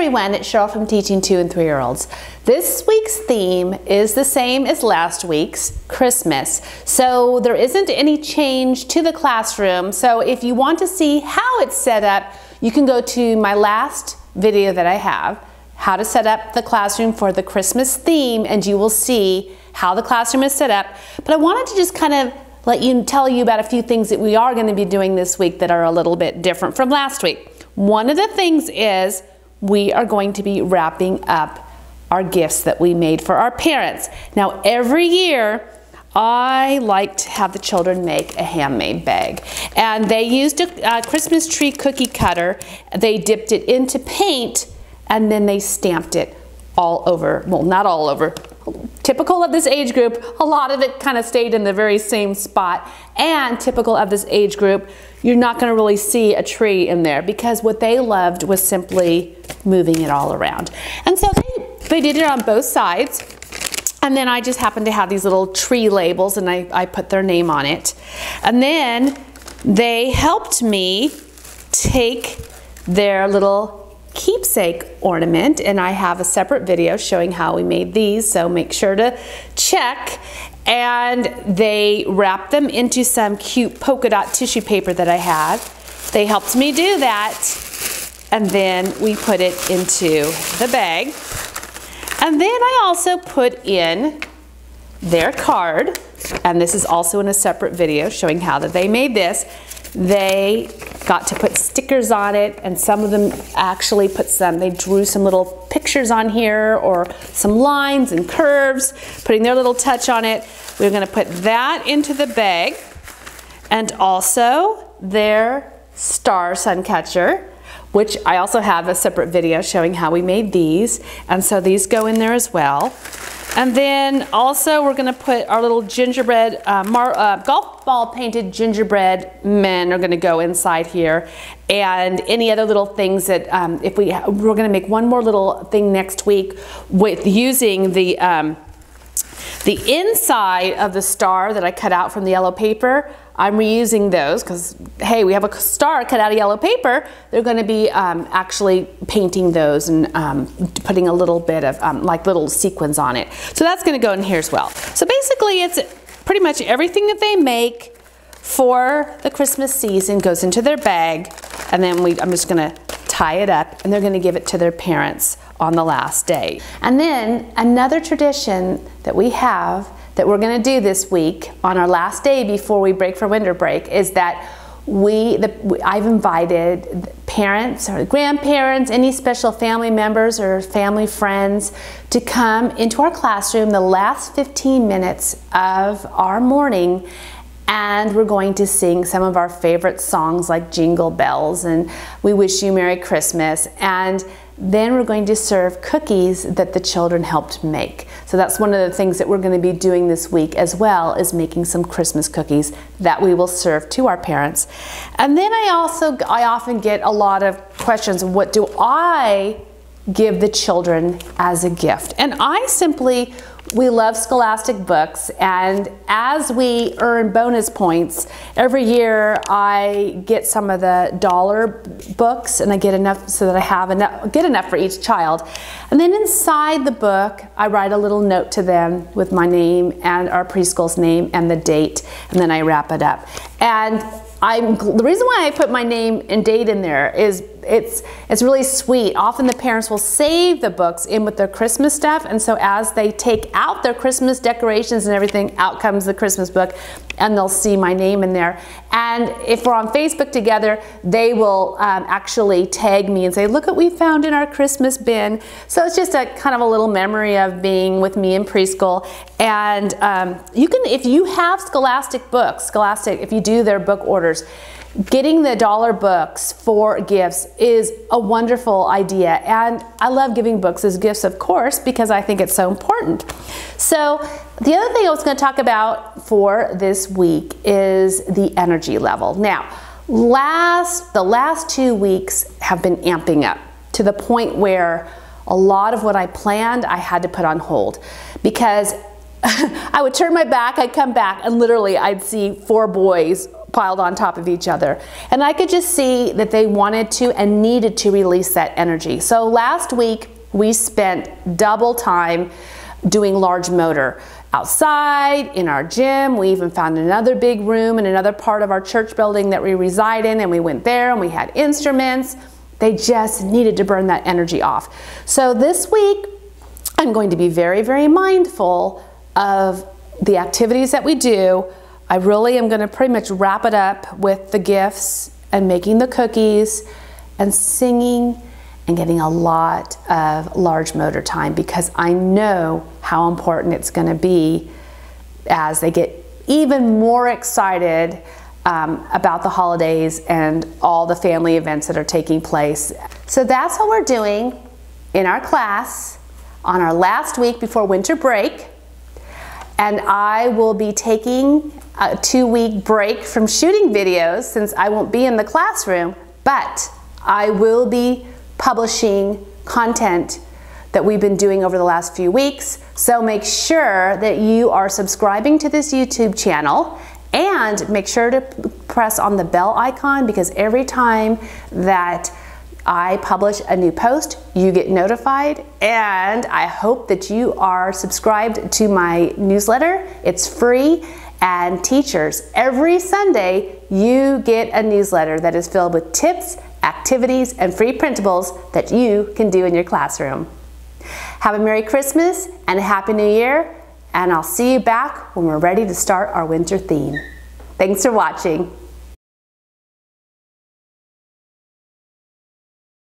everyone, it's Cheryl from Teaching 2 and 3-year-olds. This week's theme is the same as last week's, Christmas. So there isn't any change to the classroom. So if you want to see how it's set up, you can go to my last video that I have, how to set up the classroom for the Christmas theme, and you will see how the classroom is set up. But I wanted to just kind of tell you about a few things that we are going to be doing this week that are a little bit different from last week. One of the things is we are going to be wrapping up our gifts that we made for our parents. Now, every year, I like to have the children make a handmade bag. And they used a Christmas tree cookie cutter. They dipped it into paint, and then they stamped it all over. Well, not all over. Typical of this age group, a lot of it kind of stayed in the very same spot. And typical of this age group, you're not going to really see a tree in there because what they loved was simply moving it all around. And so they did it on both sides. And then I just happened to have these little tree labels, and I put their name on it. And then they helped me take their little keepsake ornament, and I have a separate video showing how we made these, so make sure to check. And they wrapped them into some cute polka dot tissue paper that I had. They helped me do that, and then we put it into the bag. And then I also put in their card, and this is also in a separate video showing how that they made this. They got to put stickers on it, and some of them actually they drew some little pictures on here or some lines and curves, putting their little touch on it. We're going to put that into the bag, and also their star sun catcher, which I also have a separate video showing how we made these, and so these go in there as well. And then also we're going to put our little gingerbread, golf ball painted gingerbread men are going to go inside here. And any other little things that, we're going to make one more little thing next week with using the inside of the star that I cut out from the yellow paper. I'm reusing those because, hey, we have a star cut out of yellow paper. They're going to be actually painting those and putting a little bit of like little sequins on it. So that's going to go in here as well. So basically, it's pretty much everything that they make for the Christmas season goes into their bag, and then I'm just going to tie it up, and they're going to give it to their parents on the last day. And then another tradition that we have that we're going to do this week on our last day before we break for winter break is that I've invited parents or grandparents, any special family members or family friends to come into our classroom the last 15 minutes of our morning, and we're going to sing some of our favorite songs like Jingle Bells and We Wish You Merry Christmas, and then we're going to serve cookies that the children helped make. So that's one of the things that we're going to be doing this week as well, is making some Christmas cookies that we will serve to our parents. And then I often get a lot of questions, what do I give the children as a gift? And we love Scholastic books, and as we earn bonus points, every year I get some of the dollar books, and I get enough so that I get enough for each child. And then inside the book, I write a little note to them with my name and our preschool's name and the date, and then I wrap it up. And the reason why I put my name and date in there is it's really sweet. Often the parents will save the books in with their Christmas stuff, and so as they take out their Christmas decorations and everything, out comes the Christmas book, and they'll see my name in there. And if we're on Facebook together, they will actually tag me and say, look what we found in our Christmas bin. So it's just a kind of a little memory of being with me in preschool. And if you have Scholastic books, if you do their book orders, getting the dollar books for gifts is a wonderful idea. And I love giving books as gifts, of course, because I think it's so important. So the other thing I was going to talk about for this week is the energy level. Now, the last 2 weeks have been amping up to the point where a lot of what I planned I had to put on hold, because I would turn my back, I'd come back, and literally I'd see 4 boys piled on top of each other. And I could just see that they wanted to and needed to release that energy. So last week we spent double time doing large motor. Outside, in our gym, we even found another big room in another part of our church building that we reside in, and we went there and we had instruments. They just needed to burn that energy off. So this week, I'm going to be very, very mindful of the activities that we do. I really am going to pretty much wrap it up with the gifts and making the cookies and singing and getting a lot of large motor time, because I know how important it's going to be as they get even more excited about the holidays and all the family events that are taking place. So that's what we're doing in our class on our last week before winter break. And I will be taking a 2-week break from shooting videos since I won't be in the classroom, but I will be publishing content that we've been doing over the last few weeks. So make sure that you are subscribing to this YouTube channel, and make sure to press on the bell icon, because every time that I publish a new post, you get notified. And I hope that you are subscribed to my newsletter. It's free. And teachers, every Sunday you get a newsletter that is filled with tips, activities, and free printables that you can do in your classroom. Have a Merry Christmas and a Happy New Year, and I'll see you back when we're ready to start our winter theme. Thanks for watching.